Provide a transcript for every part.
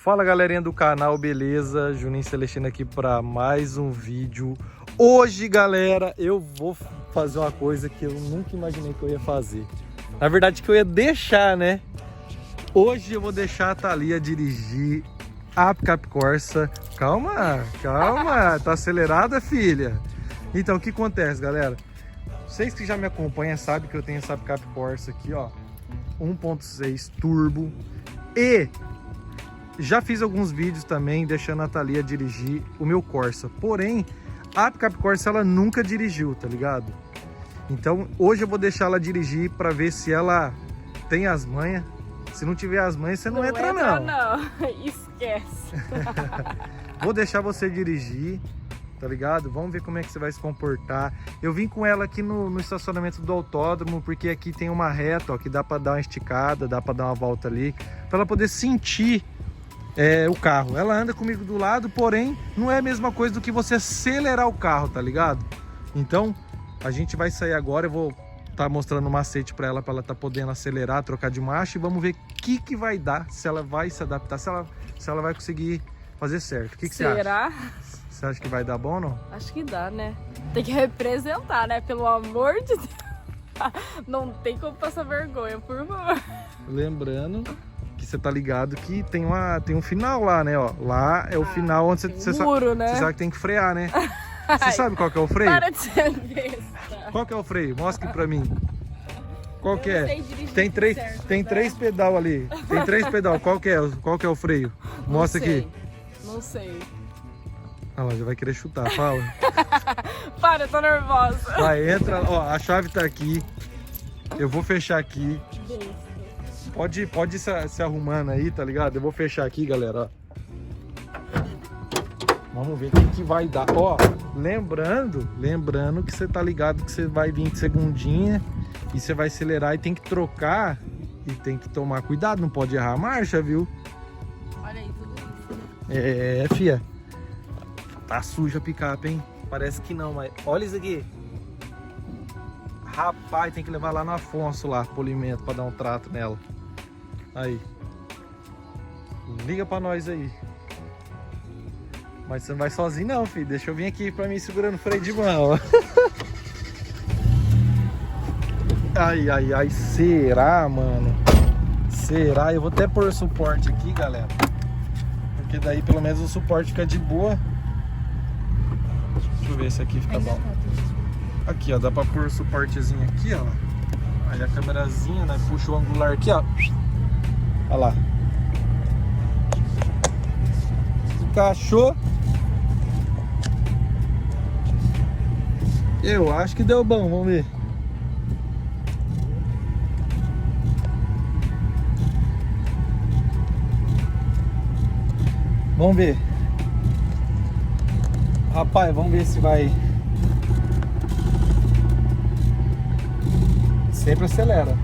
Fala galerinha do canal, beleza? Juninho Celestino aqui para mais um vídeo. Hoje, galera, eu vou fazer uma coisa que eu nunca imaginei que eu ia fazer. Na verdade, que eu ia deixar, né? Hoje eu vou deixar a Thalia dirigir a picape Corsa. Calma, calma, tá acelerada, filha? Então, o que acontece, galera? Vocês que já me acompanham sabem que eu tenho essa picape Corsa aqui, ó, 1.6 turbo, e já fiz alguns vídeos também deixando a Thalia dirigir o meu Corsa. Porém, a picape Corsa ela nunca dirigiu, tá ligado? Então, hoje eu vou deixar ela dirigir para ver se ela tem as manhas. Se não tiver as manhas, você não entra não. Esquece. Vou deixar você dirigir, tá ligado? Vamos ver como é que você vai se comportar. Eu vim com ela aqui no estacionamento do autódromo, porque aqui tem uma reta, ó, que dá para dar uma esticada, dá para dar uma volta ali, para ela poder sentir o carro. Ela anda comigo do lado, porém não é a mesma coisa do que você acelerar o carro, tá ligado? Então a gente vai sair agora, eu vou estar mostrando um macete para ela tá podendo acelerar, trocar de marcha, e vamos ver o que vai dar, se ela vai se adaptar, se ela vai conseguir fazer certo. O que você acha? Será? Você acha que vai dar bom ou não? Acho que dá, né? Tem que representar, né? Pelo amor de Deus. Não tem como passar vergonha, por favor. Lembrando que você tá ligado que tem um final lá, né? Ó, lá é o final onde você muro, né? sabe que tem que frear, né? Você sabe qual que é o freio? Para de ser besta. Qual que é o freio? Mostra aqui pra mim. Qual que é? Tem três pedal ali. Tem 3 pedal. Qual que é o freio? Mostra aqui. Não sei. Ah, ela já vai querer chutar, fala. Para, eu tô nervosa. Vai, entra, ó, a chave tá aqui. Eu vou fechar aqui. Pode ir se arrumando aí, tá ligado? Eu vou fechar aqui, galera, ó. Vamos ver o que vai dar. Ó, lembrando que você tá ligado que você vai vir de segundinha e você vai acelerar e tem que trocar e tem que tomar cuidado, não pode errar a marcha, viu? Olha aí, tudo isso. Fia. Tá suja a picape, hein? Parece que não, mas olha isso aqui. Rapaz, tem que levar lá no Afonso lá, polimento, pra dar um trato nela. Aí. Liga pra nós aí. Mas você não vai sozinho não, filho. Deixa eu vir aqui pra mim segurando o freio de mão, ó. Ai, será, mano? Será? Eu vou até pôr suporte aqui, galera. Porque daí pelo menos o suporte fica de boa. Deixa eu ver se aqui fica bom. Aqui, ó, dá pra pôr o suportezinho aqui, ó. Aí a câmerazinha, né? Puxa o angular aqui, ó. Olha lá. Encaixou. Eu acho que deu bom, vamos ver. Vamos ver. Rapaz, vamos ver se vai. Sempre acelera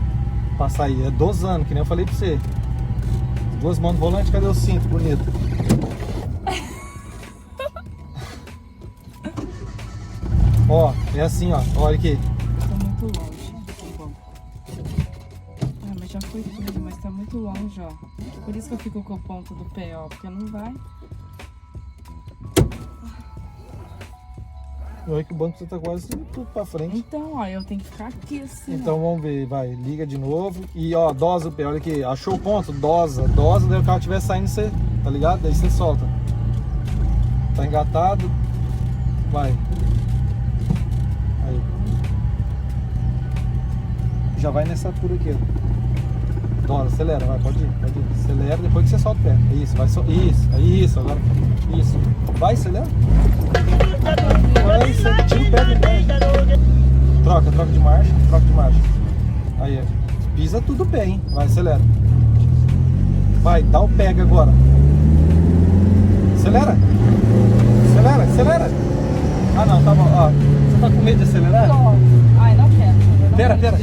pra sair. É dosando, que nem eu falei pra você. Duas mãos no volante, cadê o cinto bonito? Ó, é assim, ó. Olha aqui. Tá muito longe. Ah, mas já foi tudo, mas tá muito longe, ó. Por isso que eu fico com o ponto do pé, ó. Porque não vai. Olha que o banco tá quase tudo pra frente. Então, ó, eu tenho que ficar aqui assim. Então vamos ver, vai, liga de novo. E ó, dosa o pé, olha aqui, achou o ponto, dosa, daí o carro estiver saindo, você, tá ligado? Daí você solta. Tá engatado, vai. Aí. Já vai nessa altura aqui, ó. Dosa, acelera, vai, pode ir. Acelera, depois que você solta o pé. Isso, vai, isso, agora, isso. Vai, acelera. Olha isso, tira o pé do pé. Troca de marcha, Aí, pisa tudo bem, hein? Vai, acelera. Vai, dá o pega agora. Acelera. Ah não, tá bom, ó. Você tá com medo de acelerar? Ai, não quero. Pera. Não quero.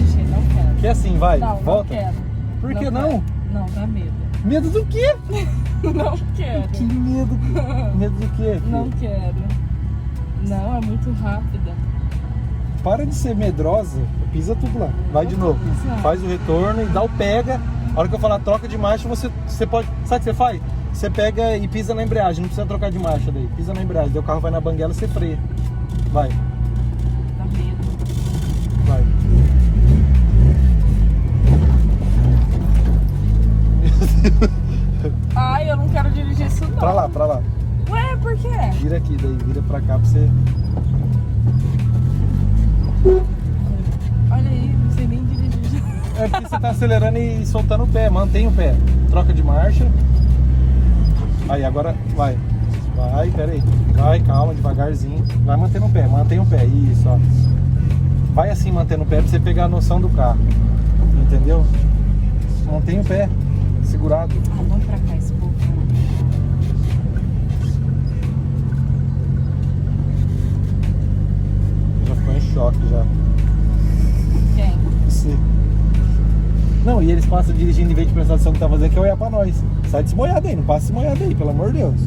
Quer assim, vai, Não, volta. Não quero. Por que não? Não, dá medo. Medo do quê? Não quero. Que medo? Medo do quê, filho? Não quero. Não, é muito rápida. Para de ser medrosa, pisa tudo lá. Vai de novo. Faz o retorno e dá o pega. A hora que eu falar troca de marcha, você pode... Sabe o que você faz? você pega e pisa na embreagem, não precisa trocar de marcha daí. Pisa na embreagem, daí o carro vai na banguela e você freia. Vai. Dá medo. Vai. Ai, eu não quero dirigir isso não. Pra lá, pra lá. Ué, por quê? Vira aqui, daí vira pra cá pra você. Olha aí, não sei nem dirigir. É porque você tá acelerando e soltando o pé, mantém o pé. Troca de marcha. Aí, agora vai. Vai, pera aí. Vai, calma, devagarzinho. Vai mantendo o pé, mantém o pé. Isso, ó. Vai assim mantendo o pé pra você pegar a noção do carro. Entendeu? Mantém o pé. Segurado. Ah, vamos pra cá esse povo. Já ficou em choque já. Quem? Você. Não, e eles passam dirigindo em vez de prestar atenção no que tá fazendo, que é olhar pra nós. Sai desmoiado aí, não passa desmoiado aí, pelo amor de Deus.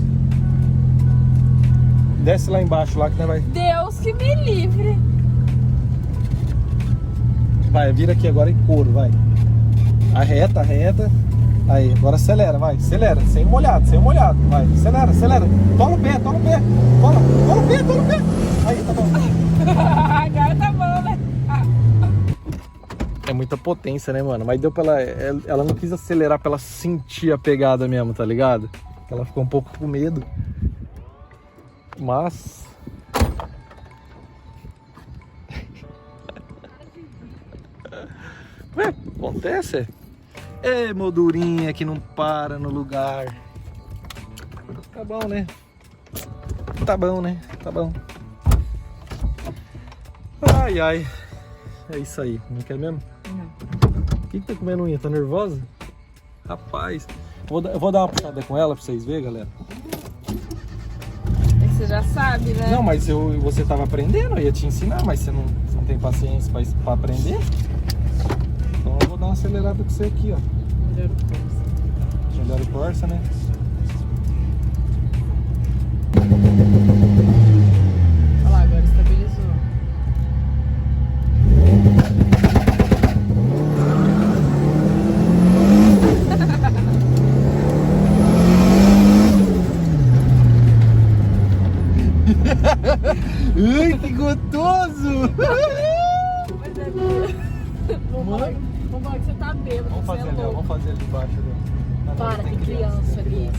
Desce lá embaixo, lá que não vai. Deus que me livre. Vai, vira aqui agora em couro, vai. Arreta, arreta. Aí, agora acelera, vai, acelera. Sem molhado, vai. Acelera, acelera. Tola o pé, tola o pé. Tola o pé, tola o pé. Aí, tá bom. Agora tá bom, né? É muita potência, né, mano? Mas deu pra ela não quis acelerar pra ela sentir a pegada mesmo, tá ligado? Ela ficou um pouco com medo. Mas... Ué, acontece? É, moldurinha que não para no lugar. Tá bom, né? Tá bom, né? Tá bom. Ai, ai. É isso aí. Não quer mesmo? Não. O que tá comendo unha? Tá nervosa? Rapaz. Eu vou dar uma puxada com ela pra vocês verem, galera. É que você já sabe, né? Não, mas você tava aprendendo, eu ia te ensinar, mas você não tem paciência pra aprender. Então eu vou dar uma acelerada com você aqui, ó. Melhor o Corsa. Melhor o Corsa, né? Olha lá, agora estabilizou. Ai, que gostoso! Mas é vamos falar que você tá bêbado. Vamos fazer você é ali, ó, louco. vamos fazer ali embaixo. Ali. Para, tem criança ali.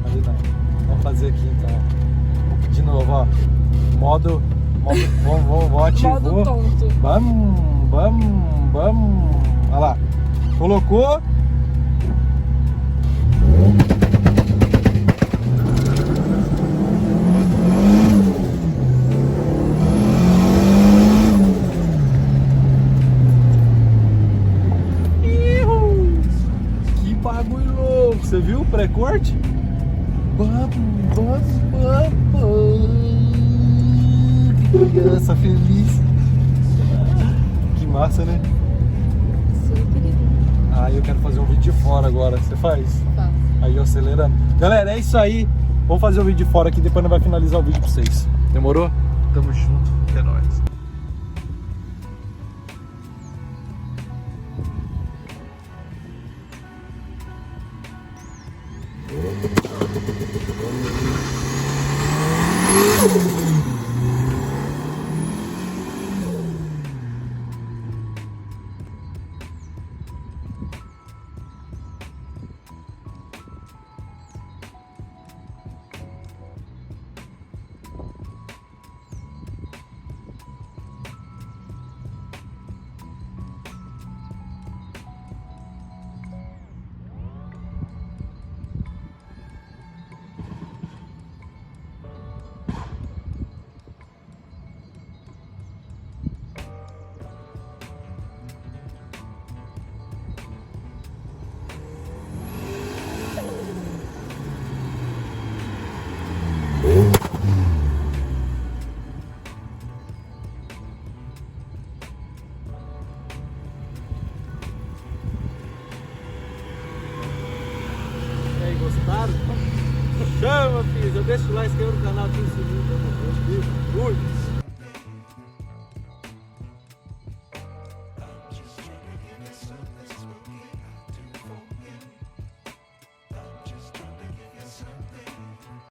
Ali não. Vamos fazer aqui então. De novo, ó. Modo ativou. Modo tonto. Vamos. Olha lá. Colocou. Que bagulho louco. Você viu o pré-corte? Que criança feliz. Que massa, né? Super lindo. Ah, eu quero fazer um vídeo de fora agora. Você faz? Tá. Aí eu acelerando. Galera, é isso aí. Vamos fazer o vídeo de fora aqui, depois nós vai finalizar o vídeo pra vocês. Demorou? Tamo junto. É nóis. E aí, gostaram? Chama, filho. Já deixa o like, inscreva no canal, ativa o sininho. Tamo junto. Fui.